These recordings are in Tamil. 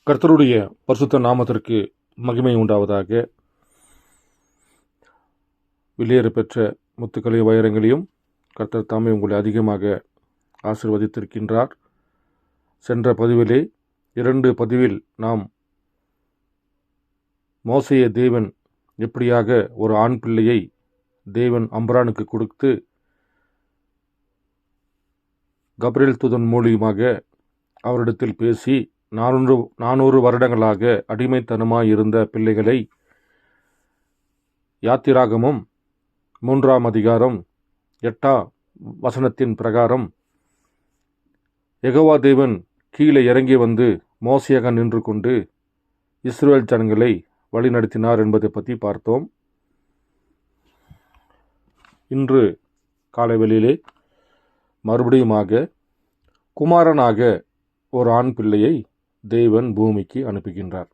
கர்த்தருடைய பரிசுத்த நாமத்திற்கு மகிமை உண்டாவதாக. வெளியேற பெற்ற முத்துக்களை வைரங்களையும் கர்த்தர் தாமே உங்களை அதிகமாக ஆசீர்வதித்திருக்கின்றார். சென்ற பதிவிலே 2 பதிவில் நாம் மோசேயை தேவன் எப்படியாக ஒரு ஆண் பிள்ளையை தேவன் அம்ரானுக்கு கொடுத்து கப்ரியேல் தூதன் மூலியமாக அவரிடத்தில் பேசி 400 வருடங்களாக அடிமைத்தனமாய் இருந்த பிள்ளைகளை யாத்திராகமம் 3ஆம் அதிகாரம் 8ஆம் வசனத்தின் பிரகாரம் யெகோவா தேவன் கீழே இறங்கி வந்து மோசேயாக நின்று கொண்டு இஸ்ரவேல் ஜனங்களை வழிநடத்தினார் என்பதை பற்றி பார்த்தோம். இன்று காலைவெளியிலே மறுபடியுமாக குமாரனாக ஒரு ஆண் பிள்ளையை தேவன் பூமிக்கு அனுப்புகின்றார்.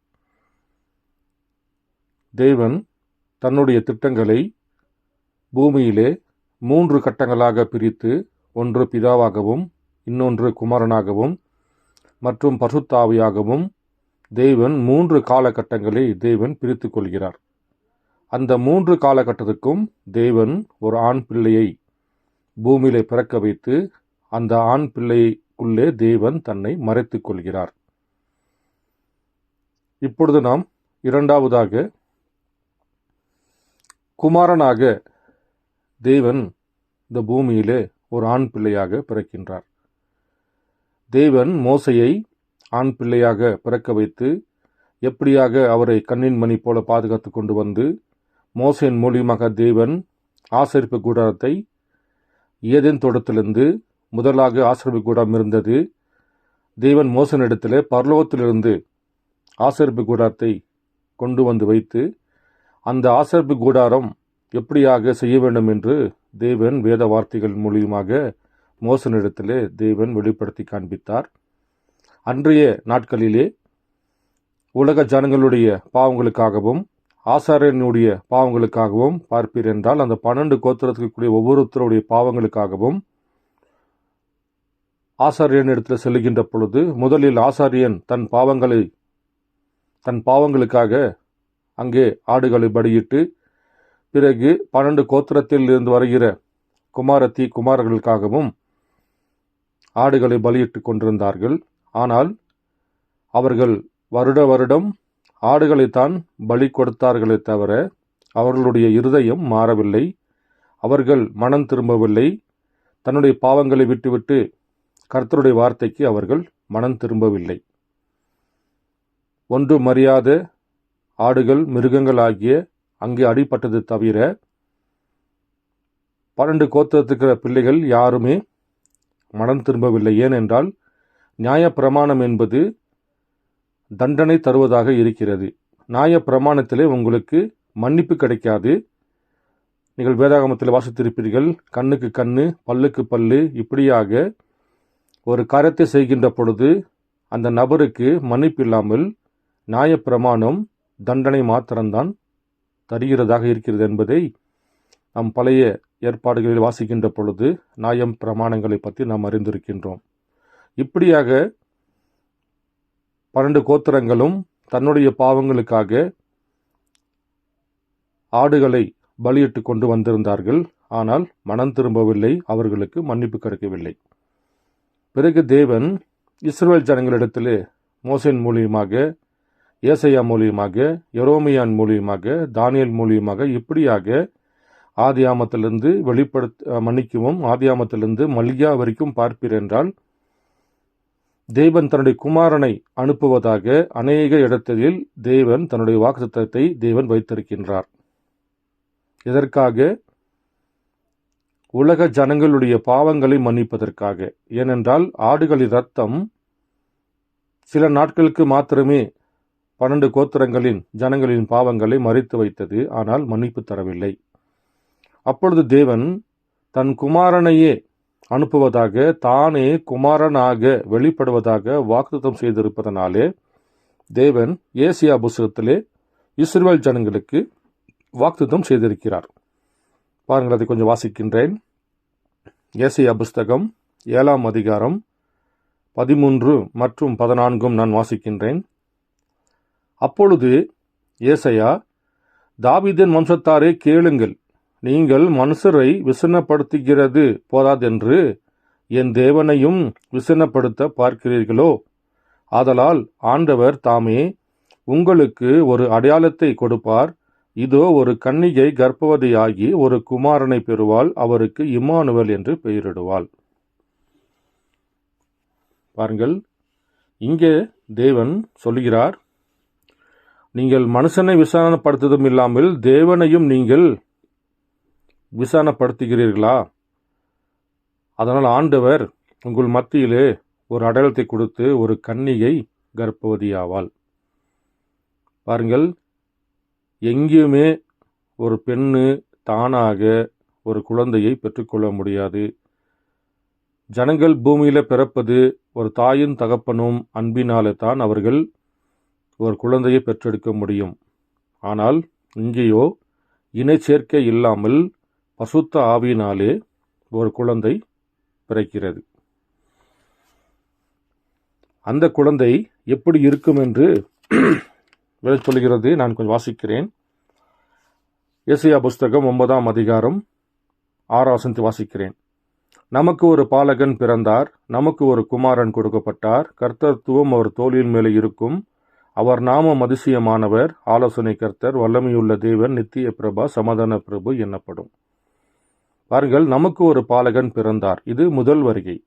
தேவன் தன்னுடைய திட்டங்களை பூமியிலே 3 கட்டங்களாக பிரித்து, ஒன்று பிதாவாகவும், இன்னொன்று குமாரனாகவும் மற்றும் பரிசுத்த ஆவியாகவும் தேவன் 3 காலகட்டங்களை தேவன் பிரித்து கொள்கிறார். அந்த 3 காலகட்டத்துக்கும் தேவன் ஒரு ஆண் பிள்ளையை பூமியிலே பிறக்க வைத்து அந்த ஆண் பிள்ளைக்குள்ளே தேவன் தன்னை மறைத்துக் கொள்கிறார். இப்பொழுது நாம் இரண்டாவதாக குமாரனாக தேவன் இந்த பூமியிலே ஒரு ஆண் பிள்ளையாக பிறக்கின்றார். தேவன் மோசேயை ஆண் பிள்ளையாக பிறக்க வைத்து எப்படியாக அவரை கண்ணின் மணி போல பாதுகாத்து கொண்டு வந்து மோசேயின் மூலியமாக தேவன் ஆசரிப்பு கூடாரத்தை ஏதேன் தோட்டத்திலிருந்து முதலாக ஆசரிப்பு கூடாரம் இருந்தது. தேவன் மோசனிடத்திலே பரலோகத்திலிருந்து ஆசரிப்பு கூடாரத்தை கொண்டு வந்து வைத்து அந்த ஆசரிப்பு கூடாரம் எப்படியாக செய்ய வேண்டும் என்று தேவன் வேத வார்த்தைகள் மூலியமாக மோசனிடத்திலே தேவன் வெளிப்படுத்தி காண்பித்தார். அன்றைய நாட்களிலே உலக ஜனங்களுடைய பாவங்களுக்காகவும் ஆசாரியனுடைய பாவங்களுக்காகவும் பார்ப்பீர் என்றால் அந்த 12 கோத்திரத்துக்குரிய ஒவ்வொருத்தருடைய பாவங்களுக்காகவும் ஆசாரியனிடத்தில் செல்லுகின்ற பொழுது முதலில் ஆசாரியன் தன் பாவங்களுக்காக அங்கே ஆடுகளை பலியிட்டு, பிறகு 12 கோத்திரத்தில் இருந்து வருகிற குமாரர்களுக்காகவும் ஆடுகளை பலியிட்டு கொண்டிருந்தார்கள். ஆனால் அவர்கள் வருடம் ஆடுகளைத்தான் பலி கொடுத்தார்களே தவிர அவர்களுடைய இருதயம் மாறவில்லை. அவர்கள் மனம் திரும்பவில்லை. தன்னுடைய பாவங்களை விட்டுவிட்டு கர்த்தருடைய வார்த்தைக்கு அவர்கள் மனம் திரும்பவில்லை. ஒன்றும் அறியாத ஆடுகள் மிருகங்கள் ஆகிய அங்கே அடிபட்டது தவிர 12 கோத்திரத்துக்கிற பிள்ளைகள் யாருமே மனம் திரும்பவில்லை. ஏனென்றால் நியாயப்பிரமாணம் என்பது தண்டனை தருவதாக இருக்கிறது. நியாயப்பிரமாணத்திலே உங்களுக்கு மன்னிப்பு கிடைக்காது. நீங்கள் வேதாகமத்தில் வாசித்திருப்பீர்கள், கண்ணுக்கு கண்ணு பல்லுக்கு பல்லு, இப்படியாக ஒரு காரியத்தை செய்கின்ற பொழுது அந்த நபருக்கு மன்னிப்பு இல்லாமல் நியாயப்பிரமாணம் தண்டனை மாத்திரம்தான் தருகிறதாக இருக்கிறது என்பதை நாம் பழைய ஏற்பாடுகளில் வாசிக்கின்ற பொழுது நியாயம் பிரமாணங்களை பற்றி நாம் அறிந்திருக்கின்றோம். இப்படியாக 12 கோத்திரங்களும் தன்னுடைய பாவங்களுக்காக ஆடுகளை பலியிட்டு கொண்டு வந்திருந்தார்கள். ஆனால் மனம் திரும்பவில்லை, அவர்களுக்கு மன்னிப்பு கிடைக்கவில்லை. பிறகு தேவன் இஸ்ரவேல் ஜனங்களிடத்திலே மோசேயின் மூலியமாக, ஏசாயா மூலியமாக, எரோமியான் மூலியமாக, தானியேல் மூலியமாக இப்படியாக ஆதியாமத்திலிருந்து ஆதியாமத்திலிருந்து மல்கியா வரைக்கும் பார்ப்பீர் என்றால் தேவன் தன்னுடைய குமாரனை அனுப்புவதாக அநேக இடத்தில் தேவன் தன்னுடைய வாக்குத்தத்தத்தை தேவன் வைத்திருக்கின்றார். இதற்காக உலக ஜனங்களுடைய பாவங்களை மன்னிப்பதற்காக. ஏனென்றால் ஆடுகளின் இரத்தம் சில நாட்களுக்கு மாத்திரமே 12 கோத்திரங்களின் ஜனங்களின் பாவங்களை மறைத்து வைத்தது, ஆனால் மன்னிப்பு தரவில்லை. அப்பொழுது தேவன் தன் குமாரனையே அனுப்புவதாக, தானே குமாரனாக வெளிப்படுவதாக வாக்குத்தத்தம் செய்திருப்பதனாலே தேவன் ஏசாயா புத்தகத்திலே இஸ்ரவேல் ஜனங்களுக்கு வாக்குத்தத்தம் செய்திருக்கிறார். பாருங்கள், அதை கொஞ்சம் வாசிக்கின்றேன். ஏசாயா புஸ்தகம் 7ஆம் அதிகாரம் 13 மற்றும் 14 நான் வாசிக்கின்றேன். அப்பொழுது ஏசாயா, தாவீதின் வம்சத்தாரே கேளுங்கள், நீங்கள் மனுஷரை விசனப்படுத்துகிறது போதாதென்று என் தேவனையும் விசனப்படுத்த பார்க்கிறீர்களோ? ஆதலால் ஆண்டவர் தாமே உங்களுக்கு ஒரு அடையாளத்தை கொடுப்பார். இதோ, ஒரு கன்னிகை கர்ப்பவதியாகி ஒரு குமாரனை பெறுவாள். அவருக்கு இம்மானுவேல் என்று பெயரிடுவாள். பாருங்கள், இங்கே தேவன் சொல்கிறார், நீங்கள் மனுஷனை விசாரணைப்படுத்துவதும் இல்லாமல் தேவனையும் நீங்கள் விசாரணைப்படுத்துகிறீர்களா? அதனால் ஆண்டவர் உங்கள் மத்தியிலே ஒரு அடையாளத்தை கொடுத்து ஒரு கன்னிகை கர்ப்பவதியாவாள். பாருங்கள், எங்கேயுமே ஒரு பெண்ணு தானாக ஒரு குழந்தையை பெற்றுக்கொள்ள முடியாது. ஜனங்கள் பூமியில பிறப்பது ஒரு தாயும் தகப்பனும் அன்பினாலே தான் அவர்கள் ஒரு குழந்தையை பெற்றெடுக்க முடியும். ஆனால் இங்கேயோ இணை சேர்க்கை இல்லாமல் பசுத்த ஆவியினாலே ஒரு குழந்தை பிறக்கிறது. அந்த குழந்தை எப்படி இருக்கும் என்று சொல்கிறது. நான் கொஞ்சம் வாசிக்கிறேன். ஏசாயா புஸ்தகம் 9ஆம் அதிகாரம் 6ஆம் வசனத்தை வாசிக்கிறேன். நமக்கு ஒரு பாலகன் பிறந்தார், நமக்கு ஒரு குமாரன் கொடுக்கப்பட்டார். கர்த்தத்துவம் அவர் தோளின் மேலே இருக்கும். அவர் நாமம் அதிசயமானவர், ஆலோசனை கர்த்தர், வல்லமையுள்ள தேவன், நித்திய பிரபா, சமாதான பிரபு என்னப்படும். பாருங்கள், நமக்கு ஒரு பாலகன் பிறந்தார், இது முதல் வருகை.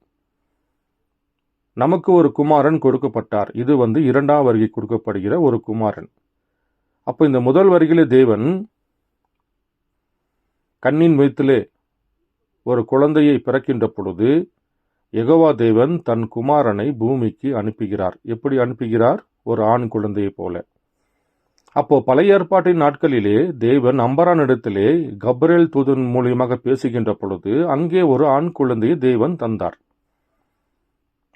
நமக்கு ஒரு குமாரன் கொடுக்கப்பட்டார், இது இரண்டாம் வருகை கொடுக்கப்படுகிற ஒரு குமாரன். அப்போ இந்த முதல் வருகையிலே தேவன் கண்ணின் வயிற்றிலே ஒரு குழந்தையை பிறக்கின்ற பொழுது யெகோவா தேவன் தன் குமாரனை பூமிக்கு அனுப்புகிறார். எப்படி அனுப்புகிறார்? ஒரு ஆண் குழந்தையை போல. அப்போ பழைய ஏற்பாட்டின் நாட்களிலே தேவன் அம்பரானிடத்திலே கப்ரியேல் தூதன் மூலியமாக பேசுகின்ற பொழுது அங்கே ஒரு ஆண் குழந்தையை தேவன் தந்தார்.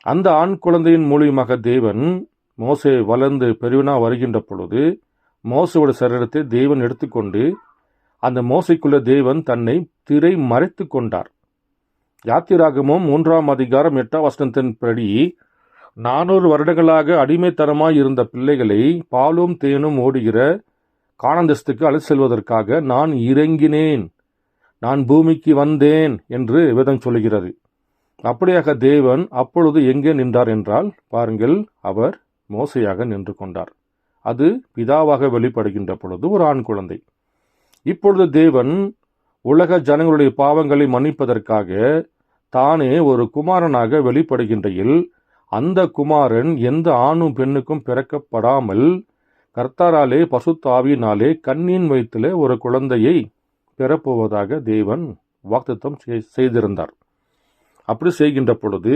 அந்த ஆண் குழந்தையின் மூலியமாக தேவன் மோசே வளர்ந்து பெரியவனா வருகின்ற பொழுது மோசேவோட சரீரத்தை தேவன் எடுத்துக்கொண்டு அந்த மோசைக்குள்ள தேவன் தன்னை திரை மறைத்து கொண்டார். யாத்திராகமம் 3ஆம் அதிகாரம் 8ஆம் வசனத்தின்படி 400 வருடங்களாக அடிமைத்தனமாய் இருந்த பிள்ளைகளை பாலும் தேனும் ஓடுகிற கானாந்தேசத்துக்கு அழைத்து செல்வதற்காக நான் இறங்கினேன், நான் பூமிக்கு வந்தேன் என்று வேதம் சொல்கிறது. அப்படியாக தேவன் அப்பொழுது எங்கே நின்றார் என்றால், பாருங்கள், அவர் மோசையாக நின்று கொண்டார். அது பிதாவாக வெளிப்படுகின்ற பொழுது ஒரு ஆண் குழந்தை. இப்பொழுது தேவன் உலக ஜனங்களுடைய பாவங்களை மன்னிப்பதற்காக தானே ஒரு குமாரனாக வெளிப்படுகின்றையில் அந்த குமாரன் எந்த ஆணும் பெண்ணுக்கும் பிறக்கப்படாமல் கர்த்தராலே பசுத்த ஆவியினாலே கண்ணின் வயிற்றிலே ஒரு குழந்தையை பெறப்போவதாக தேவன் வாக்குத்தத்தம் செய்திருந்தார். அப்படி செய்கின்ற பொழுது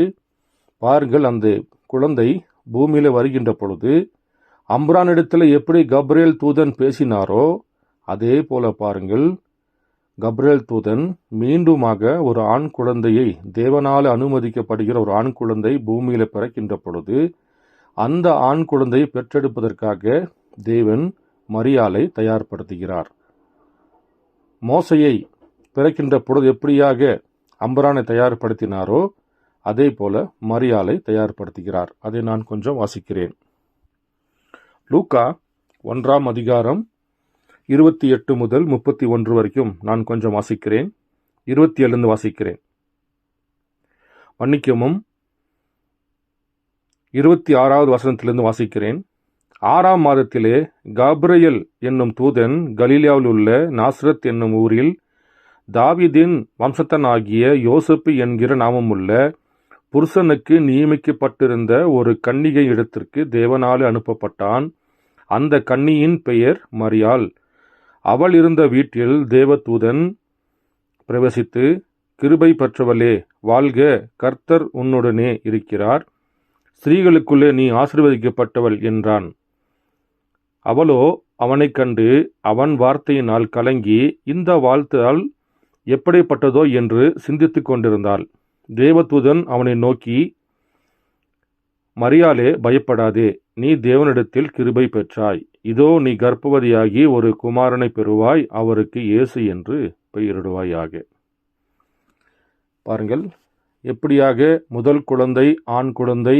பாருங்கள், அந்த குழந்தை பூமியில வருகின்ற பொழுது அம்ரானிடத்தில் எப்படி கப்ரியேல் தூதன் பேசினாரோ அதே போல பாருங்கள், கப்ரியேல் தூதன் மீண்டுமாக ஒரு ஆண் குழந்தையை, தேவனால் அனுமதிக்கப்படுகிற ஒரு ஆண் குழந்தை பூமியில பிறக்கின்ற பொழுது அந்த ஆண் குழந்தையை பெற்றெடுப்பதற்காக தேவன் மரியாளை தயார்படுத்துகிறார். மோசையை பிறக்கின்ற பொழுது எப்படியாக அம்பரானை தயார்படுத்தினாரோ அதே போல மரியாளை தயார்படுத்துகிறார். அதை நான் கொஞ்சம் வாசிக்கிறேன். லூக்கா 1ஆம் அதிகாரம் 28 முதல் 31 வரைக்கும் நான் கொஞ்சம் வாசிக்கிறேன். 27 வாசிக்கிறேன். மன்னிக்கவும், 26வது வசனத்திலிருந்து வாசிக்கிறேன். 6ஆம் மாதத்திலே கப்ரியேல் என்னும் தூதன் கலிலேயாவில் உள்ள நாசரத் என்னும் ஊரில் தாவீதின் வம்சத்தனாகிய யோசேப்பு என்கிற நாமமுள்ள புருஷனுக்கு நியமிக்கப்பட்டிருந்த ஒரு கன்னிகை இடத்திற்கு தேவனாலே அனுப்பப்பட்டான். அந்த கன்னியின் பெயர் மரியாள். அவள் இருந்த வீட்டில் தேவதூதன் பிரவேசித்து, கிருபை பெற்றவளே வாழ்க, கர்த்தர் உன்னுடனே இருக்கிறார், ஸ்திரீகளுக்குள்ளே நீ ஆசீர்வதிக்கப்பட்டவள் என்றான். அவளோ அவனைக் கண்டு அவன் வார்த்தையினால் கலங்கி இந்த வாழ்த்தால் எப்படிப்பட்டதோ என்று சிந்தித்து கொண்டிருந்தாள். தேவதூதன் அவனை நோக்கி, மரியாளே, பயப்படாதே, நீ தேவனிடத்தில் கிருபை பெற்றாய். இதோ நீ கர்ப்பவதியாகி ஒரு குமாரனை பெறுவாய், அவருக்கு இயேசு என்று பெயரிடுவாயாக. பாருங்கள், எப்படியாக முதல் குழந்தை, ஆண் குழந்தை,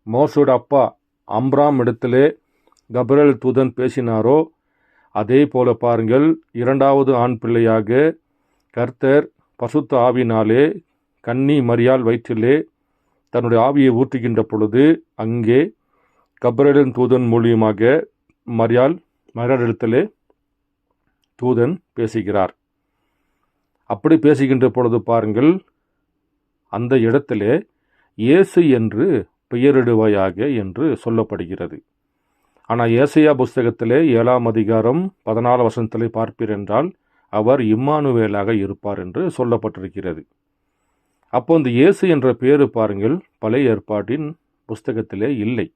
மோசோட அப்பா அம்ராம் இடத்திலே கபிரியேல் தூதன் பேசினாரோ அதே போல பாருங்கள், இரண்டாவது ஆண் பிள்ளையாக கர்த்தர் பசுத்த ஆவியினாலே கன்னி மரியாள் வயிற்றிலே தன்னுடைய ஆவியை ஊற்றுகின்ற பொழுது அங்கே கபிரியேலின் தூதன் மூலியமாக மரியாளிடத்திலே தூதன் பேசுகிறார். அப்படி பேசுகின்ற பொழுது பாருங்கள், அந்த இடத்திலே இயேசு என்று பெயரிடுவாயாக என்று சொல்லப்படுகிறது. ஆனால் ஏசாயா புஸ்தகத்திலே 7ஆம் அதிகாரம் 14 வசனத்திலே பார்ப்பீர் என்றால் அவர் இம்மானுவேலாக இருப்பார் என்று சொல்லப்பட்டிருக்கிறது. அப்போ இந்த இயேசு என்ற பேரு பாருங்கள், பழைய ஏற்பாட்டின் புஸ்தகத்திலே இல்லை.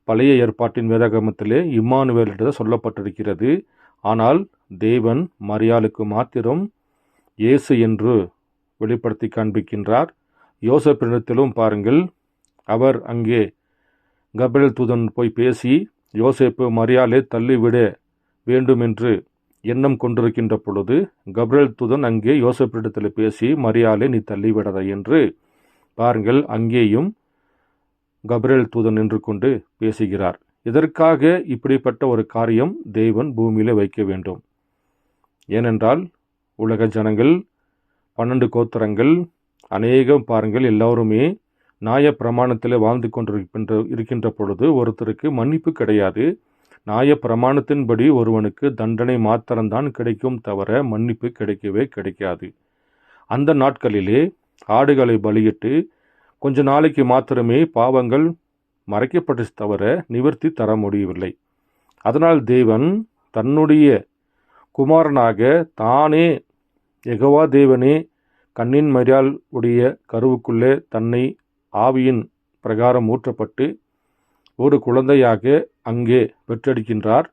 பழைய ஏற்பாட்டின் வேதாகமத்திலே இம்மானுவேல் என்று சொல்லப்பட்டிருக்கிறது. ஆனால் தேவன் மரியாளுக்கு மாத்திரம் இயேசு என்று வெளிப்படுத்தி காண்பிக்கின்றார். யோசேப்பினிடத்திலும் பாருங்கள், அவர் அங்கே கபிரியேல் தூதன் போய் பேசி யோசேப்பு மரியாளை தள்ளிவிட வேண்டும் என்று எண்ணம் கொண்டிருக்கின்ற பொழுது கபிரியேல் தூதன் அங்கே யோசேப்பினிடத்தில் பேசி மரியாளை நீ தள்ளிவிடாத என்று பாருங்கள், அங்கேயும் கபிரியேல் தூதன் நின்று கொண்டு பேசுகிறார். இதற்காக இப்படிப்பட்ட ஒரு காரியம் தேவன் பூமியிலே வைக்க வேண்டும். ஏனென்றால் உலக ஜனங்கள் 12 கோத்திரங்கள் அநேகம் பாருங்கள், எல்லோருமே நியாய பிரமாணத்தில் வாழ்ந்து இருக்கின்ற பொழுது ஒருத்தருக்கு மன்னிப்பு கிடையாது. நியாய பிரமாணத்தின்படி ஒருவனுக்கு தண்டனை மாத்திரம்தான் கிடைக்கும், தவிர மன்னிப்பு கிடைக்கவே கிடைக்காது. அந்த நாட்களிலே ஆடுகளை பலியிட்டு கொஞ்ச நாளைக்கு மாத்திரமே பாவங்கள் மறைக்கப்பட்டு தவிர நிவர்த்தி தர முடியவில்லை. அதனால் தேவன் தன்னுடைய குமாரனாக தானே யெகோவா தேவனே கன்னின் மரியாள் உடைய கருவுக்குள்ளே தன்னை ஆவியின் பிரகாரம் ஊற்றப்பட்டு ஒரு குழந்தையாக அங்கே பெற்றெடுக்கின்றார்.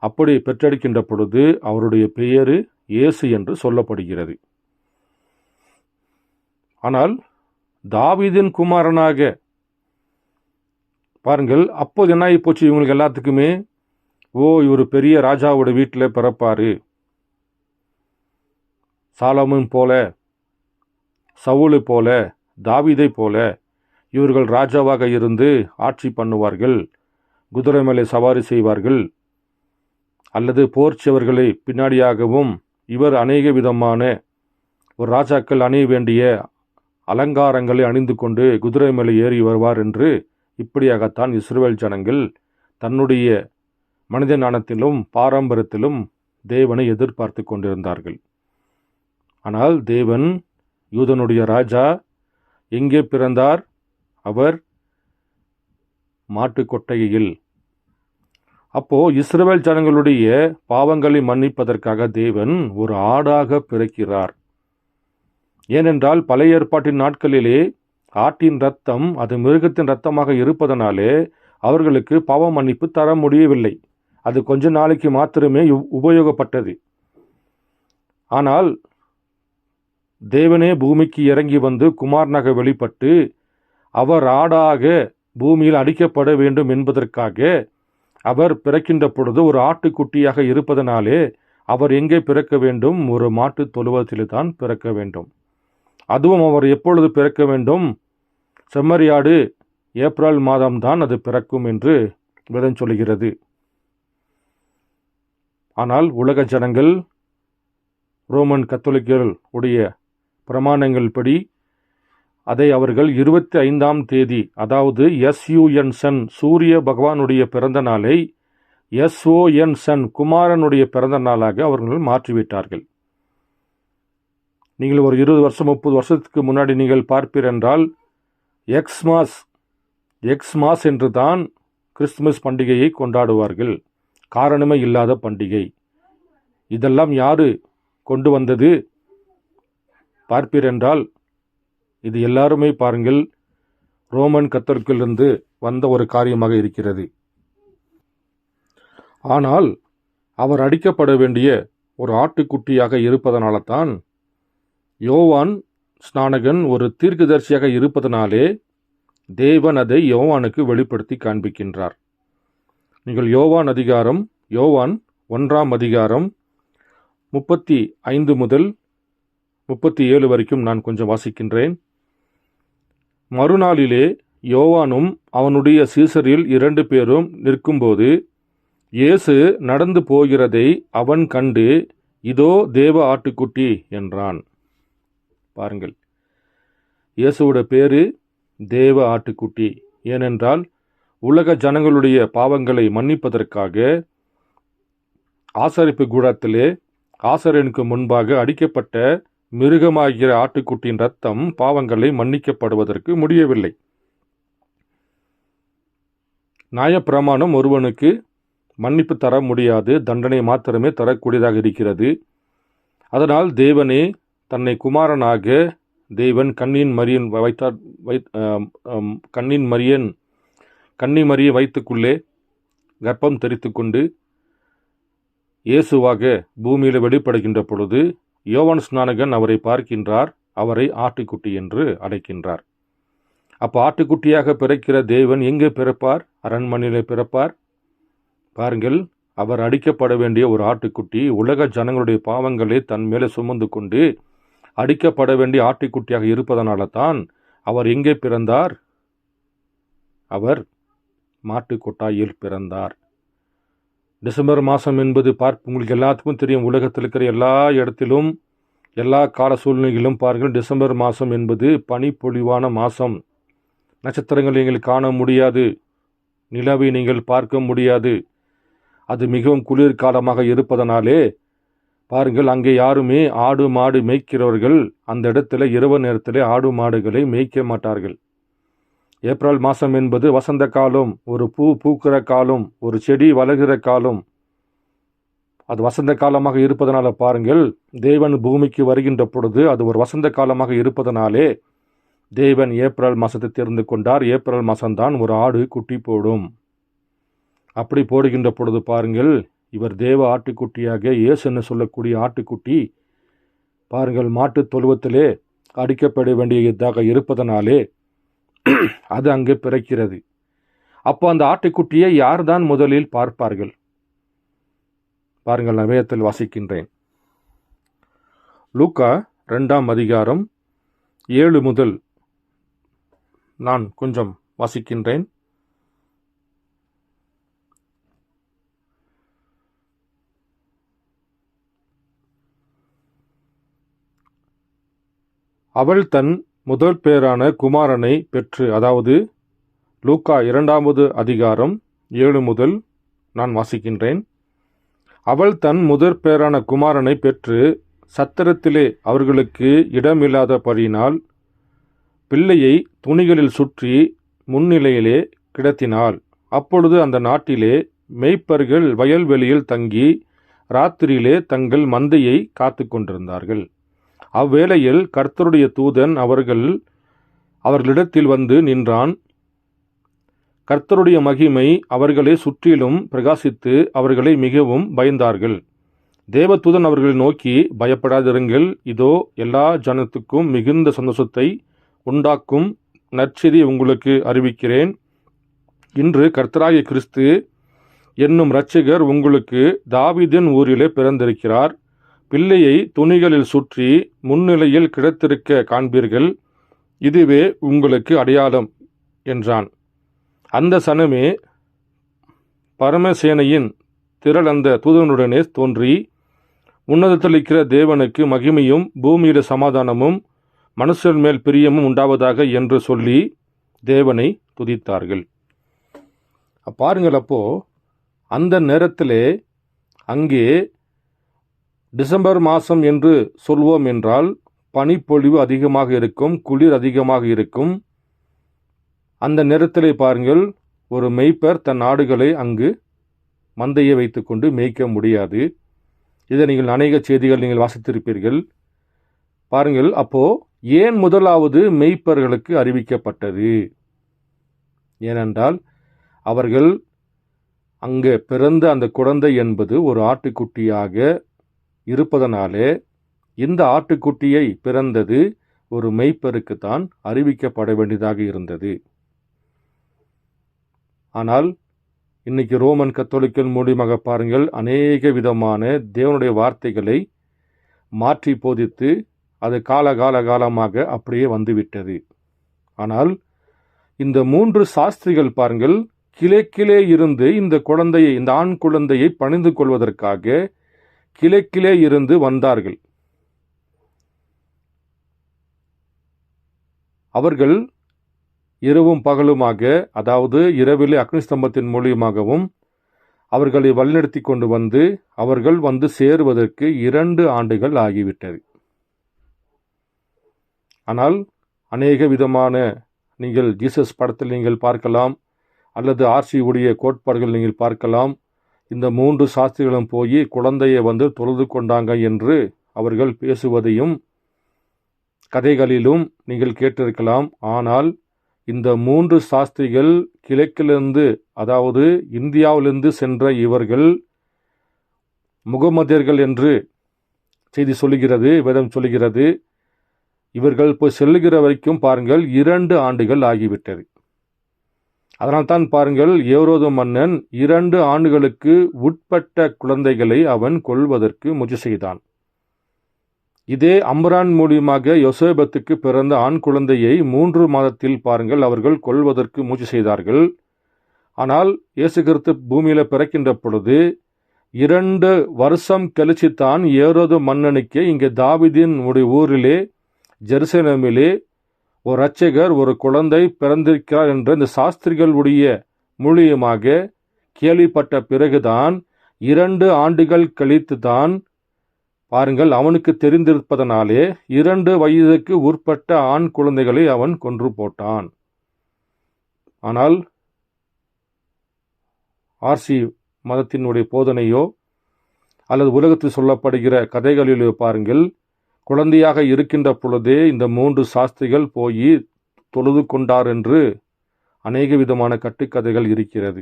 அப்படி பெற்றெடுக்கின்ற பொழுது அவருடைய பெயரு இயேசு என்று சொல்லப்படுகிறது. ஆனால் தாவீதின் குமாரனாக பாருங்கள், அப்போது என்ன ஆகி போச்சு இவங்களுக்கு எல்லாத்துக்குமே, இவர் பெரிய ராஜாவோட வீட்டில் பிறப்பாரு, சாலமோன் போல, சவுலை போல, தாவீதை போல இவர்கள் ராஜாவாக இருந்து ஆட்சி பண்ணுவார்கள், குதிரை மேலே சவாரி செய்வார்கள், அல்லது போர்ச்சவர்களை பின்னாடியாகவும் இவர் அநேக விதமான ஒரு ராஜாக்கள் அணிய வேண்டிய அலங்காரங்களை அணிந்து கொண்டு குதிரை மேலே ஏறி வருவார் என்று இப்படியாகத்தான் இஸ்ரவேல் ஜனங்கள் தன்னுடைய மனித ஞானத்திலும் பாரம்பரியத்திலும் தேவனை எதிர்பார்த்து கொண்டிருந்தார்கள். ஆனால் தேவன் யூதனுடைய ராஜா எங்கே பிறந்தார்? அவர் மாட்டு கொட்டகையில். அப்போ இஸ்ரவேல் ஜனங்களுடைய பாவங்களை மன்னிப்பதற்காக தேவன் ஒரு ஆடாக பிறக்கிறார். ஏனென்றால் பழைய ஏற்பாட்டின் நாட்களிலே ஆட்டின் ரத்தம் அது மிருகத்தின் ரத்தமாக இருப்பதனாலே அவர்களுக்கு பாவ மன்னிப்பு தர முடியவில்லை. அது கொஞ்ச நாளைக்கு மாத்திரமே உபயோகப்பட்டது. ஆனால் தேவனே பூமிக்கு இறங்கி வந்து குமாரனாக வெளிப்பட்டு அவர் ஆடாக பூமியில் அடிக்கப்பட வேண்டும் என்பதற்காக அவர் பிறக்கின்ற பொழுது ஒரு ஆட்டுக்குட்டியாக இருப்பதனாலே அவர் எங்கே பிறக்க வேண்டும்? ஒரு மாட்டு தொழுவத்திலே தான் பிறக்க வேண்டும். அதுவும் அவர் எப்பொழுது பிறக்க வேண்டும்? செம்மறியாடு ஏப்ரல் மாதம்தான் அது பிறக்கும் என்று வேதம் சொல்கிறது. ஆனால் உலக ஜனங்கள் ரோமன் கத்தோலிக்கர்கள் உடைய பிரமாணங்கள் படி அதை அவர்கள் 25ஆம் தேதி, அதாவது SUN சன் சூரிய பகவானுடைய பிறந்த நாளை SON சன் குமாரனுடைய பிறந்த நாளாக அவர்கள் மாற்றிவிட்டார்கள். நீங்கள் ஒரு 20 வருஷம் 30 வருஷத்துக்கு முன்னாடி நீங்கள் பார்ப்பீர் என்றால் எக்ஸ்மாஸ் என்று தான் கிறிஸ்துமஸ் பண்டிகையை கொண்டாடுவார்கள். காரணமே இல்லாத பண்டிகை. இதெல்லாம் யாரு கொண்டு வந்தது பார்ப்பீர் என்றால் இது எல்லாருமே பாருங்கள் ரோமன் கத்தோலிக்கிலிருந்து வந்த ஒரு காரியமாக இருக்கிறது. ஆனால் அவர் அடிக்கப்பட வேண்டிய ஒரு ஆட்டுக்குட்டியாக இருப்பதனால தான் யோவான் ஸ்நானகன் ஒரு தீர்க்கதரிசியாக இருப்பதனாலே தேவன் அதை யோவானுக்கு வெளிப்படுத்தி காண்பிக்கின்றார். நீங்கள் யோவான் 1ஆம் அதிகாரம் 35 முதல் 37 வரைக்கும் நான் கொஞ்சம் வாசிக்கின்றேன். மறுநாளிலே யோவானும் அவனுடைய சீசரில் 2 பேரும் நிற்கும்போது இயேசு நடந்து போகிறதை அவன் கண்டு, இதோ தேவ ஆட்டுக்குட்டி என்றான். பாருங்கள், இயேசுவோட பேரு தேவ ஆட்டுக்குட்டி. ஏனென்றால் உலக ஜனங்களுடைய பாவங்களை மன்னிப்பதற்காக ஆசரிப்பு கூடத்திலே ஆசாரியனுக்கு முன்பாக அடிக்கப்பட்ட மிருகமாகிற ஆட்டுக்குட்டியின் ரத்தம் பாவங்களை மன்னிக்கப்படுவதற்கு முடியவில்லை. நியாயப்பிரமாணம் ஒருவனுக்கு மன்னிப்பு தர முடியாது, தண்டனை மாத்திரமே தரக்கூடியதாக இருக்கிறது. அதனால் தேவனே தன்னை குமாரனாக தேவன் கன்னிமரியை வயிற்றுக்குள்ளே கர்ப்பம் தரித்து கொண்டு இயேசுவாக பூமியில் வெளிப்படுகின்ற பொழுது யோவான் ஸ்நானகன் அவரை பார்க்கின்றார், அவரை ஆட்டுக்குட்டி என்று அழைக்கின்றார். அப்போ ஆட்டுக்குட்டியாக பிறக்கிற தேவன் எங்கே பிறப்பார்? அரண்மனையிலே பிறப்பார். பாருங்கள், அவர் அடிக்கப்பட வேண்டிய ஒரு ஆட்டுக்குட்டி, உலக ஜனங்களுடைய பாவங்களை தன் மேலே சுமந்து கொண்டு அடிக்கப்பட வேண்டிய ஆட்டுக்குட்டியாக இருப்பதனால தான் அவர் எங்கே பிறந்தார்? அவர் மாட்டு கொட்டாயில் பிறந்தார். டிசம்பர் மாதம் என்பது உங்களுக்கு எல்லாத்துக்கும் தெரியும். உலகத்தில் இருக்கிற எல்லா இடத்திலும் எல்லா கால சூழ்நிலைகளிலும் பாருங்கள், டிசம்பர் மாதம் என்பது பனிப்பொழிவான மாதம். நட்சத்திரங்களை நீங்கள் காண முடியாது, நிலவை நீங்கள் பார்க்க முடியாது. அது மிகவும் குளிர்காலமாக இருப்பதனாலே பாருங்கள், அங்கே யாருமே ஆடு மாடு மேய்க்கிறவர்கள் அந்த இடத்துல இரவு நேரத்தில் ஆடு மாடுகளை மேய்க்க மாட்டார்கள். ஏப்ரல் மாதம் என்பது வசந்த காலம், ஒரு பூ பூக்கிற காலம், ஒரு செடி வளர்கிற காலம். அது வசந்த காலமாக இருப்பதனால பாருங்கள், தேவன் பூமிக்கு வருகின்ற பொழுது அது ஒரு வசந்த காலமாக இருப்பதனாலே தேவன் ஏப்ரல் மாதத்தை தெரிந்து கொண்டார். ஏப்ரல் மாதம்தான் ஒரு ஆடு குட்டி போடும். அப்படி போடுகின்ற பொழுது பாருங்கள், இவர் தேவ ஆட்டுக்குட்டியாக இயேசுன்னு சொல்லக்கூடிய ஆட்டுக்குட்டி பாருங்கள் மாட்டு தொழுவத்திலே அடிக்கப்பட வேண்டியதாக இருப்பதனாலே அது அங்கே பிறக்கிறது. அப்போ அந்த ஆட்டுக்குட்டியை யார்தான் முதலில் பார்ப்பார்கள்? பாருங்கள், நான் வேதத்தில் வாசிக்கின்றேன். லூக்கா 2ஆம் அதிகாரம் 7 முதல் நான் கொஞ்சம் வாசிக்கின்றேன். அவள் தன் முதல் பேரான குமாரனை பெற்று, அதாவது லூக்கா 2ஆவது அதிகாரம் 7 முதல் நான் வாசிக்கின்றேன். அவள் தன் முதற் பேரான குமாரனை பெற்று சத்திரத்திலே அவர்களுக்கு இடமில்லாதபடியினால் பிள்ளையை துணிகளில் சுற்றி முன்னிலையிலே கிடத்தினாள். அப்பொழுது அந்த நாட்டிலே மேய்ப்பர்கள் வயல்வெளியில் தங்கி ராத்திரியிலே தங்கள் மந்தையை காத்து கொண்டிருந்தார்கள். அவ்வேளையில் கர்த்தருடைய தூதன் அவர்களிடத்தில் வந்து நின்றான். கர்த்தருடைய மகிமை அவர்களை சுற்றிலும் பிரகாசித்து அவர்களை மிகவும் பயந்தார்கள். தேவதூதன் அவர்களை நோக்கி, பயப்படாதிருங்கள், இதோ எல்லா ஜனத்துக்கும் மிகுந்த சந்தோஷத்தை உண்டாக்கும் நற்செய்தி உங்களுக்கு அறிவிக்கிறேன். இன்று கர்த்தராகிய கிறிஸ்து என்னும் இரட்சகர் உங்களுக்கு தாவீதின் ஊரிலே பிறந்திருக்கிறார். பிள்ளையை துணிகளில் சுற்றி முன்னிலையில் கிடத்திருக்க காண்பீர்கள். இதுவே உங்களுக்கு அடையாளம் என்றான். அந்த சனமே பரமசேனையின் திரள் அந்த தூதனுடனே தோன்றி, உன்னதத்தில் இருக்கிற தேவனுக்கு மகிமையும் பூமியில சமாதானமும் மனுஷர் மேல் பிரியமும் உண்டாவதாக என்று சொல்லி தேவனை துதித்தார்கள். பாருங்கள், அப்போ அந்த நேரத்திலே அங்கே டிசம்பர் மாதம் என்று சொல்வோம் என்றால் பனிப்பொழிவு அதிகமாக இருக்கும், குளிர் அதிகமாக இருக்கும். அந்த நேரத்திலே பாருங்கள், ஒரு மேய்ப்பர் தன் ஆடுகளை அங்கு மந்தையை வைத்து கொண்டு மேய்க்க முடியாது. இதை நீங்கள் அநேக செய்திகள் நீங்கள் வாசித்திருப்பீர்கள். பாருங்கள், அப்போ ஏன் முதலாவது மேய்ப்பர்களுக்கு அறிவிக்கப்பட்டது? ஏனென்றால் அவர்கள் அங்கே பிறந்த அந்த குழந்தை என்பது ஒரு ஆட்டுக்குட்டியாக இருப்பதனாலே இந்த ஆட்டுக்குட்டியை பிறந்தது ஒரு மேய்ப்பருக்குத்தான் அறிவிக்கப்பட வேண்டியதாக இருந்தது. ஆனால் இன்னைக்கு ரோமன் கத்தோலிக்கல் மூலியமாக பாருங்கள், அநேக விதமான தேவனுடைய வார்த்தைகளை மாற்றி போதித்து அது காலகாலமாக அப்படியே வந்துவிட்டது. ஆனால் இந்த 3 சாஸ்திரிகள் பாருங்கள், கிழக்கிலே இருந்து இந்த ஆண் குழந்தையை பணிந்து கொள்வதற்காக கிழக்கிலே இருந்து வந்தார்கள். அவர்கள் இரவும் பகலுமாக, அதாவது இரவிலே அக்னி ஸ்தம்பத்தின் மூலியமாகவும் அவர்களை வழிநடத்தி கொண்டு வந்து அவர்கள் வந்து சேருவதற்கு 2 ஆண்டுகள் ஆகிவிட்டது. ஆனால் அநேக விதமான நீங்கள் ஜீசஸ் படத்தில் நீங்கள் பார்க்கலாம், அல்லது ஆர்சி உடைய கோட்பாடுகள் நீங்கள் பார்க்கலாம். இந்த 3 சாஸ்திரிகளும் போய் குழந்தையை வந்து தொழுது கொண்டாங்க என்று அவர்கள் பேசுவதையும் கதைகளிலும் நீங்கள் கேட்டிருக்கலாம். ஆனால் இந்த 3 சாஸ்திரிகள் கிழக்கிலிருந்து, அதாவது இந்தியாவிலிருந்து சென்ற இவர்கள் முகமதியர்கள் என்று செய்தி சொல்லுகிறது, வேதம் சொல்லுகிறது. இவர்கள் போய் செல்லுகிற வரைக்கும் பாருங்கள் 2 ஆண்டுகள் ஆகிவிட்டது. அதனால்தான் பாருங்கள், ஏரோது மன்னன் 2 ஆண்டுகளுக்கு உட்பட்ட குழந்தைகளை அவன் கொல்வதற்கு முயற்சி செய்தான். இதே அம்ரான் மூலியமாக யோசேபத்துக்கு பிறந்த ஆண் குழந்தையை 3 மாதத்தில் பாருங்கள் அவர்கள் கொல்வதற்கு முயற்சி செய்தார்கள். ஆனால் இயேசு கிறிஸ்து பூமியில பிறக்கின்ற பொழுது 2 வருஷம் கழிச்சுத்தான் ஏரோது மன்னனுக்கு இங்கே தாவீதின் ஊரிலே ஜெருசலேமிலே ஒரு இரட்சகர், ஒரு குழந்தை பிறந்திருக்கிறார் என்ற இந்த சாஸ்திரிகளுடைய மூலியமாக கேள்விப்பட்ட பிறகுதான் 2 ஆண்டுகள் கழித்து தான் பாருங்கள் அவனுக்கு தெரிந்திருப்பதனாலே 2 வயதுக்கு உட்பட்ட ஆண் குழந்தைகளை அவன் கொன்று போட்டான். ஆனால் ஆர்சி மதத்தினுடைய போதனையோ அல்லது உலகத்தில் சொல்லப்படுகிற கதைகளிலோ பாருங்கள், குழந்தையாக இருக்கின்ற பொழுதே இந்த 3 சாஸ்திரிகள் போய் தொழுது கொண்டார் என்று அநேக விதமான கட்டுக்கதைகள் இருக்கிறது.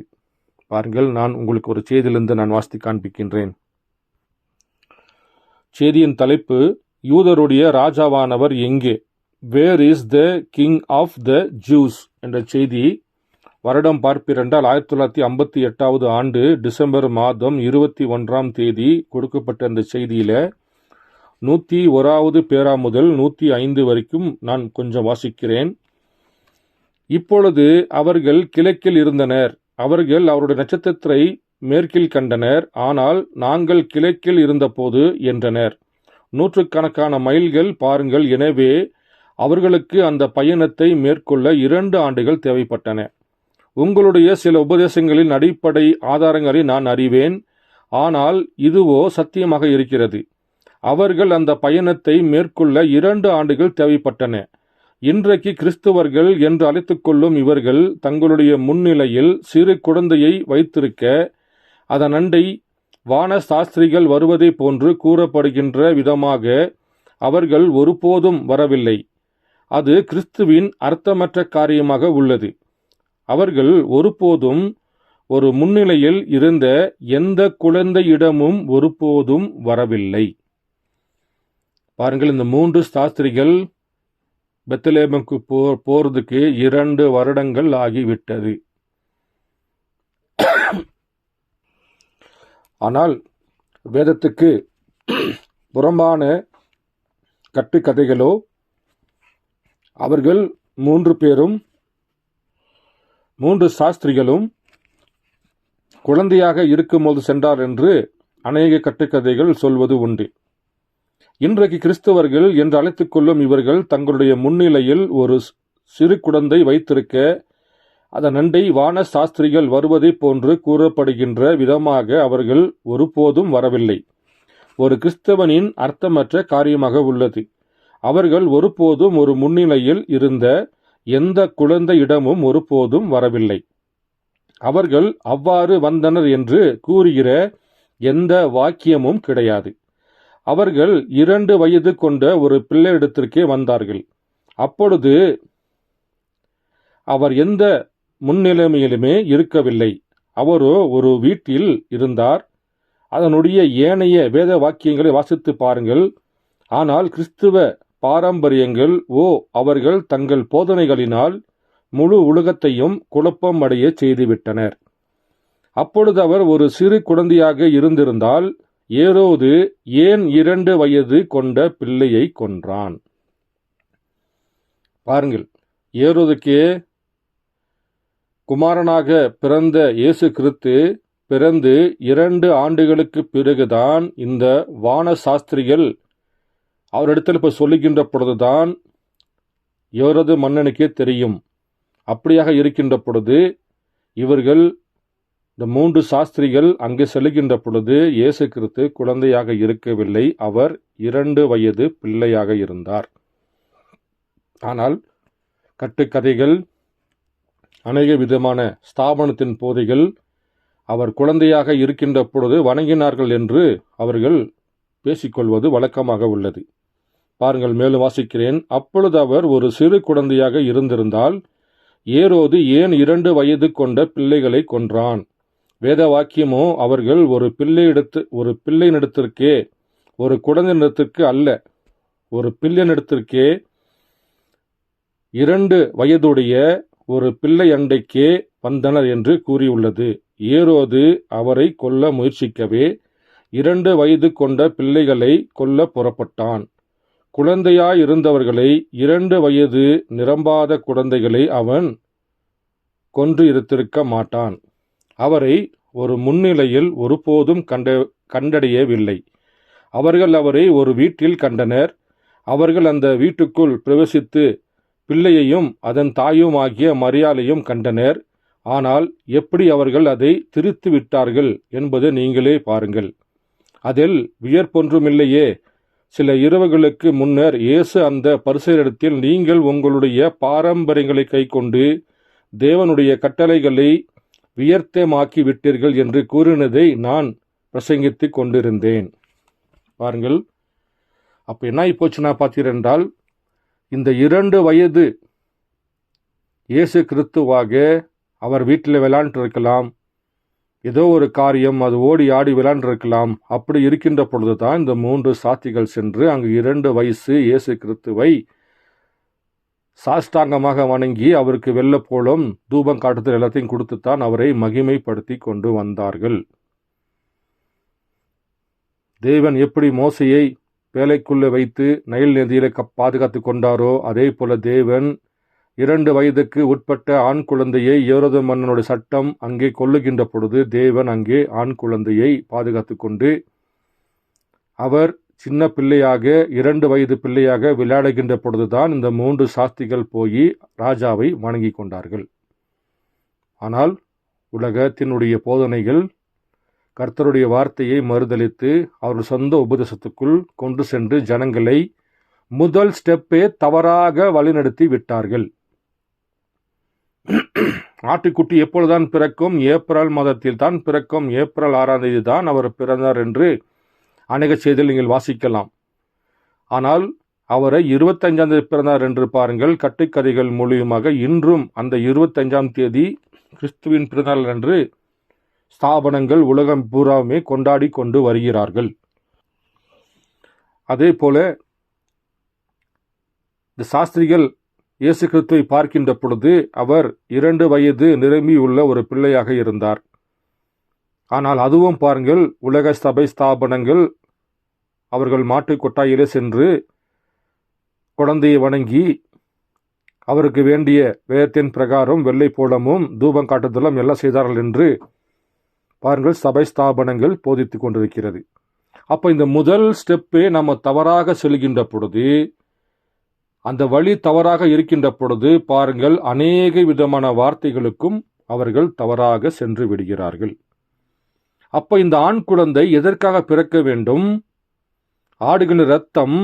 பாருங்கள், நான் உங்களுக்கு ஒரு செய்தியிலிருந்து நான் வாசித்து காண்பிக்கின்றேன். செய்தியின் தலைப்பு, யூதருடைய ராஜாவானவர் எங்கே? Where is the king of the Jews என்ற செய்தி. வருடம் பார்ப்பிரண்டால் 1958 ஆண்டு டிசம்பர் மாதம் 21ஆம் தேதி கொடுக்கப்பட்ட அந்த செய்தியில 101வது பேரா முதல் 105 வரைக்கும் நான் கொஞ்சம் வாசிக்கிறேன். இப்பொழுது அவர்கள் கிழக்கில் இருந்தனர். அவர்கள் அவருடைய நட்சத்திரத்தை மேற்கில் கண்டனர். ஆனால் நாங்கள் கிழக்கில் இருந்தபோது என்றனர். 100கணக்கான மைல்கள் பாருங்கள். எனவே அவர்களுக்கு அந்த பயணத்தை மேற்கொள்ள 2 ஆண்டுகள் தேவைப்பட்டன. உங்களுடைய சில உபதேசங்களின் அடிப்படை ஆதாரங்களை நான் அறிவேன். ஆனால் இதுவோ சத்தியமாக இருக்கிறது. அவர்கள் அந்த பயணத்தை மேற்கொள்ள 2 ஆண்டுகள் தேவைப்பட்டன. இன்றைக்கு கிறிஸ்தவர்கள் என்று அழைத்துக்கொள்ளும் இவர்கள் தங்களுடைய முன்னிலையில் சிறு குழந்தையை வைத்திருக்க அதன் அண்டை வான சாஸ்திரிகள் வருவதை போன்று கூறப்படுகின்ற விதமாக அவர்கள் ஒருபோதும் வரவில்லை. அது கிறிஸ்துவின் அர்த்தமற்ற காரியமாக உள்ளது. அவர்கள் ஒருபோதும் ஒரு முன்னிலையில் இருந்த எந்த குழந்தையிடமும் ஒருபோதும் வரவில்லை. பாருங்கள், இந்த 3 சாஸ்திரிகள் பெத்லெஹேமுக்கு போறதுக்கு 2 வருடங்கள் ஆகிவிட்டது. ஆனால் வேதத்துக்கு புறம்பான கட்டுக்கதைகளோ அவர்கள் 3 சாஸ்திரிகளும் குழந்தையாக இருக்கும்போது சென்றார் என்று அநேக கட்டுக்கதைகள் சொல்வது உண்டு. இன்றைக்கு கிறிஸ்தவர்கள் என்று அழைத்துக் கொள்ளும் இவர்கள் தங்களுடைய முன்னிலையில் ஒரு சிறு குழந்தை வைத்திருக்க அதன் அண்டை வான சாஸ்திரிகள் வருவதை போன்று கூறப்படுகின்ற விதமாக அவர்கள் ஒருபோதும் வரவில்லை. ஒரு கிறிஸ்தவனின் அர்த்தமற்ற காரியமாக உள்ளது. அவர்கள் ஒருபோதும் ஒரு முன்னிலையில் இருந்த எந்த குழந்தையிடமும் ஒருபோதும் வரவில்லை. அவர்கள் அவ்வாறு வந்தனர் என்று கூறுகிற எந்த வாக்கியமும் கிடையாது. அவர்கள் 2 வயது கொண்ட ஒரு பிள்ளையிடத்திற்கே வந்தார்கள். அப்பொழுது அவர் எந்த முன்னிலைமையிலுமே இருக்கவில்லை. அவரோ ஒரு வீட்டில் இருந்தார். அதனுடைய ஏனைய வேத வாக்கியங்களை வாசித்து பாருங்கள். ஆனால் கிறிஸ்துவ பாரம்பரியங்கள் அவர்கள் தங்கள் போதனைகளினால் முழு உலகத்தையும் குழப்பம் அடைய செய்துவிட்டனர். அப்பொழுது அவர் ஒரு சிறு குழந்தையாக இருந்திருந்தால் ஏரோது ஏன் 2 வயது கொண்ட பிள்ளையை கொன்றான்? பாருங்கள், ஏரோதுக்கே குமாரனாக பிறந்த இயேசு கிறிஸ்து பிறந்து 2 ஆண்டுகளுக்கு பிறகுதான் இந்த வான சாஸ்திரிகள் அவரிடத்தில் இப்போ சொல்லுகின்ற பொழுதுதான் எவரது மன்னனுக்கே தெரியும். அப்படியாக இருக்கின்ற பொழுது இவர்கள் இந்த 3 சாஸ்திரிகள் அங்கே செல்லுகின்ற பொழுது இயேசு கிறிஸ்து குழந்தையாக இருக்கவில்லை, அவர் 2 வயது பிள்ளையாக இருந்தார். ஆனால் கட்டுக்கதைகள், அநேக விதமான ஸ்தாபனத்தின் போதைகள் அவர் குழந்தையாக இருக்கின்ற பொழுது வணங்கினார்கள் என்று அவர்கள் பேசிக்கொள்வது வழக்கமாக உள்ளது. பாருங்கள், மேலும் வாசிக்கிறேன். அப்பொழுது அவர் ஒரு சிறு குழந்தையாக இருந்திருந்தால் ஏரோது ஏன் 2 வயது கொண்ட பிள்ளைகளை கொன்றான்? வேத வாக்கியமோ அவர்கள் ஒரு பிள்ளையினிடத்திற்கே, ஒரு குழந்தையினிடத்திற்கு அல்ல, ஒரு பிள்ளையினிடத்திற்கே 2 வயதுடைய ஒரு பிள்ளை அண்டைக்கே வந்தனர் என்று கூறியுள்ளது. ஏரோது அவரை கொல்ல முயற்சிக்கவே 2 வயது கொண்ட பிள்ளைகளை கொல்ல புறப்பட்டான். குழந்தையாயிருந்தவர்களை 2 வயது நிரம்பாத குழந்தைகளை அவன் கொன்று இருந்திருக்க மாட்டான். அவரை ஒரு முன்னிலையில் ஒருபோதும் கண்டடையவில்லை. அவர்கள் அவரை ஒரு வீட்டில் கண்டனர். அவர்கள் அந்த வீட்டுக்குள் பிரவேசித்து பிள்ளையையும் அதன் தாயுமாகிய மரியாளையும் கண்டனர். ஆனால் எப்படி அவர்கள் அதை திரித்து விட்டார்கள் என்பது நீங்களே பாருங்கள். அதில் வியப்பொன்றுமில்லையே. சில இரவுகளுக்கு முன்னர் இயேசு அந்த பரிசேயரிடத்தில், நீங்கள் உங்களுடைய பாரம்பரியங்களை கைக்கொண்டு தேவனுடைய கட்டளைகளை வியர்த்தமாக்கி விட்டீர்கள் என்று கூறினதை நான் பிரசங்கித்து கொண்டிருந்தேன். பாருங்கள், அப்போ என்ன ஆகிப்போச்சுன்னா பார்த்தீரென்றால், இந்த 2 வயது இயேசு கிறிஸ்துவாக அவர் வீட்டில் விளையாண்டுருக்கலாம், ஏதோ ஒரு காரியம், அது ஓடி ஆடி விளையாண்டுருக்கலாம். அப்படி இருக்கின்ற பொழுது தான் இந்த 3 சாத்திகள் சென்று அங்கு 2 வயசு இயேசு கிறிஸ்துவை சாஷ்டாங்கமாக வணங்கி அவருக்கு வெள்ளப்போளம், தூபம் காட்டுதல் எல்லாத்தையும் கொடுத்துத்தான் அவரை மகிமைப்படுத்தி கொண்டு வந்தார்கள். தேவன் எப்படி மோசையை வேலைக்குள்ளே வைத்து நைல் நதியில பாதுகாத்து கொண்டாரோ, அதே போல தேவன் 2 வயதுக்கு உட்பட்ட ஆண் குழந்தையை ஏரோது மன்னனுடைய சட்டம் அங்கே கொல்லுகின்ற பொழுது தேவன் அங்கே ஆண் குழந்தையை பாதுகாத்து கொண்டு அவர் சின்ன பிள்ளையாக 2 வயது பிள்ளையாக விளையாடுகின்ற பொழுதுதான் இந்த 3 சாஸ்திரிகள் போய் ராஜாவை வணங்கி கொண்டார்கள். ஆனால் உலகத்தினுடைய போதனைகள் கர்த்தருடைய வார்த்தையை மறுதலித்து அவர்கள் சொந்த உபதேசத்துக்குள் கொண்டு சென்று ஜனங்களை முதல் ஸ்டெப்பே தவறாக வழிநடத்தி விட்டார்கள். ஆட்டுக்குட்டி எப்பொழுதுதான் பிறக்கும்? ஏப்ரல் மாதத்தில் தான் பிறக்கும். ஏப்ரல் 6ஆம் தேதி தான் அவர் பிறந்தார் என்று அநேக செய்தியில் நீங்கள் வாசிக்கலாம். ஆனால் அவரை 25ஆம் தேதி பிறந்தார் என்று பாருங்கள். கட்டுக்கதைகள் மூலியமாக இன்றும் அந்த 25ஆம் தேதி கிறிஸ்துவின் பிறந்தநாள் என்று ஸ்தாபனங்கள் உலகம் பூராவுமே கொண்டாடி கொண்டு வருகிறார்கள். அதே போல இந்த சாஸ்திரிகள் இயேசு கிறிஸ்துவை பார்க்கின்ற பொழுது அவர் 2 வயது நிரம்பியுள்ள ஒரு பிள்ளையாக இருந்தார். ஆனால் அதுவும் பாருங்கள், உலக சபை ஸ்தாபனங்கள் அவர்கள் மாட்டு கொட்டாயிலே சென்று குழந்தையை வணங்கி அவருக்கு வேண்டிய வேதத்தின் பிரகாரம் வெள்ளை போலமும் தூபம் காட்டுதலும் எல்லாம் செய்தார்கள் என்று பாருங்கள் சபை ஸ்தாபனங்கள் போதித்து கொண்டிருக்கிறது. அப்போ இந்த முதல் ஸ்டெப்பே நம்ம தவறாக செல்கின்ற பொழுது, அந்த வழி தவறாக இருக்கின்ற பொழுது பாருங்கள் அநேக விதமான வார்த்தைகளுக்கும் அவர்கள் தவறாக சென்று விடுகிறார்கள். அப்போ இந்த ஆண் குழந்தை எதற்காக பிறக்க வேண்டும்? ஆடுகளின் இரத்தம்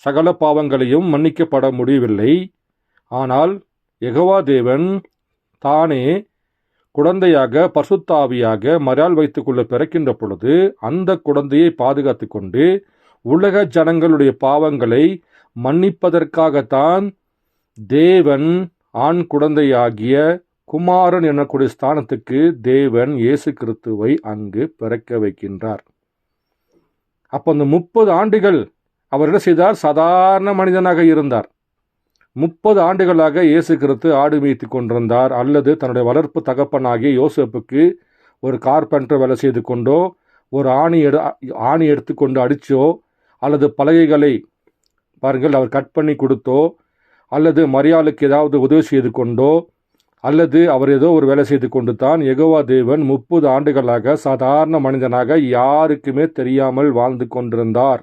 சகல பாவங்களையும் மன்னிக்கப்பட முடியவில்லை. ஆனால் யெகோவா தேவன் தானே குழந்தையாக பரிசுத்தாவியாக மரியாள் வைத்துக்கொள்ள பிறக்கின்ற பொழுது அந்த குழந்தையை பாதுகாத்து கொண்டு உலக ஜனங்களுடைய பாவங்களை மன்னிப்பதற்காகத்தான் தேவன் ஆண் குழந்தையாகிய குமாரன் எனக்கூடிய ஸ்தானத்துக்கு தேவன் இயேசு கிறிஸ்துவை அங்கு பிறக்க வைக்கின்றார். அப்போ அந்த 30 ஆண்டுகள் அவர் என்ன செய்தார்? சாதாரண மனிதனாக இருந்தார். 30 ஆண்டுகளாக இயேசு கிறிஸ்து ஆடு மேய்த்து கொண்டிருந்தார். அல்லது தன்னுடைய வளர்ப்பு தகப்பனாகிய யோசேப்புக்கு ஒரு கார்பெண்டர் வேலை செய்து கொண்டோ, ஒரு ஆணி எடுத்துக்கொண்டு அடிச்சோ, அல்லது பலகைகளை பாருங்கள் அவர் கட் பண்ணி கொடுத்தோ, அல்லது மரியாளுக்கு ஏதாவது உதவி செய்து கொண்டோ, அல்லது அவர் ஏதோ ஒரு வேலை செய்து கொண்டு தான் யெகோவா தேவன் 30 ஆண்டுகளாக சாதாரண மனிதனாக யாருக்குமே தெரியாமல் வாழ்ந்து கொண்டிருந்தார்.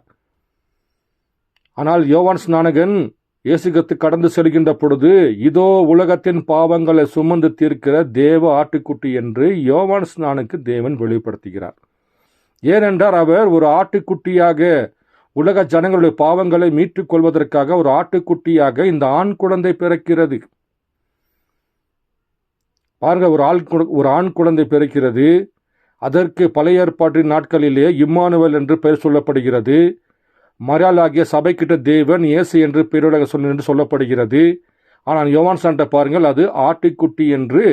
ஆனால் யோவான் ஸ்நானகன் இயேசு கிறிஸ்து கடந்து செல்கின்ற பொழுது, இதோ உலகத்தின் பாவங்களை சுமந்து தீர்க்கிற தேவ ஆட்டுக்குட்டி என்று யோவான் ஸ்நானுக்கு தேவன் வெளிப்படுத்துகிறார். ஏனென்றால் அவர் ஒரு ஆட்டுக்குட்டியாக உலக ஜனங்களுடைய பாவங்களை மீட்டுக் கொள்வதற்காக ஒரு ஆட்டுக்குட்டியாக இந்த ஆண் குழந்தை பிறக்கிறது. பாருங்க, ஒரு ஆண் குழந்தை பிறக்கிறது. அதற்கு பழைய ஏற்பாட்டின் நாட்களிலே இம்மானுவேல் என்று பெயர் சொல்லப்படுகிறது. மரியாள் ஆகிய சபைக்கிட்ட தேவன் இயேசு என்று பெயருலக சொன்ன என்று சொல்லப்படுகிறது. ஆனால் யோவான் ஸ்நானத்தை பாருங்கள், அது ஆட்டுக்குட்டி என்று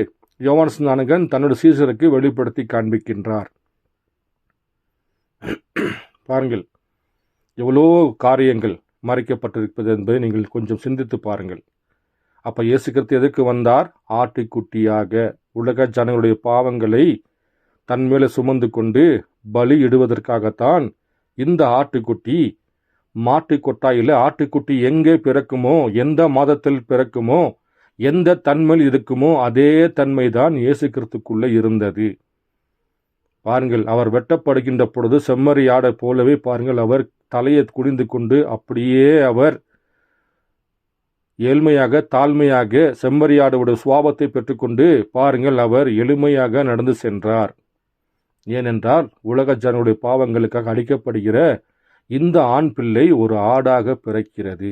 யோவான் ஸ்நானகன் தன்னுடைய சீசருக்கு வெளிப்படுத்தி காண்பிக்கின்றார். பாருங்கள், எவ்வளோ காரியங்கள் மறைக்கப்பட்டிருப்பது என்பதை நீங்கள் கொஞ்சம் சிந்தித்து பாருங்கள். அப்ப இயேசு கிறிஸ்து எதற்கு வந்தார்? ஆட்டுக்குட்டியாக உலக ஜனங்களுடைய பாவங்களை தன்மேலே சுமந்து கொண்டு பலி இடுவதற்காகத்தான் இந்த ஆட்டுக்குட்டி மாட்டு கொட்டாயில் ஆட்டுக்குட்டி எங்கே பிறக்குமோ, எந்த மாதத்தில் பிறக்குமோ, எந்த தன்மையில் இருக்குமோ அதே தன்மைதான் இயேசு கிறிஸ்துக்குள்ளே இருந்தது. பாருங்கள், அவர் வெட்டப்படுகின்ற பொழுது செம்மறியாடை போலவே பாருங்கள், அவர் தலையை குனிந்து கொண்டு அப்படியே அவர் ஏழ்மையாக தாழ்மையாக செம்மறியாடுடைய சுவாபத்தை பெற்றுக்கொண்டு பாருங்கள், அவர் எளிமையாக நடந்து சென்றார். ஏனென்றால் உலக ஜனங்களுடைய பாவங்களுக்காக அளிக்கப்படுகிற இந்த ஆண் பிள்ளை ஒரு ஆடாக பிறக்கிறது.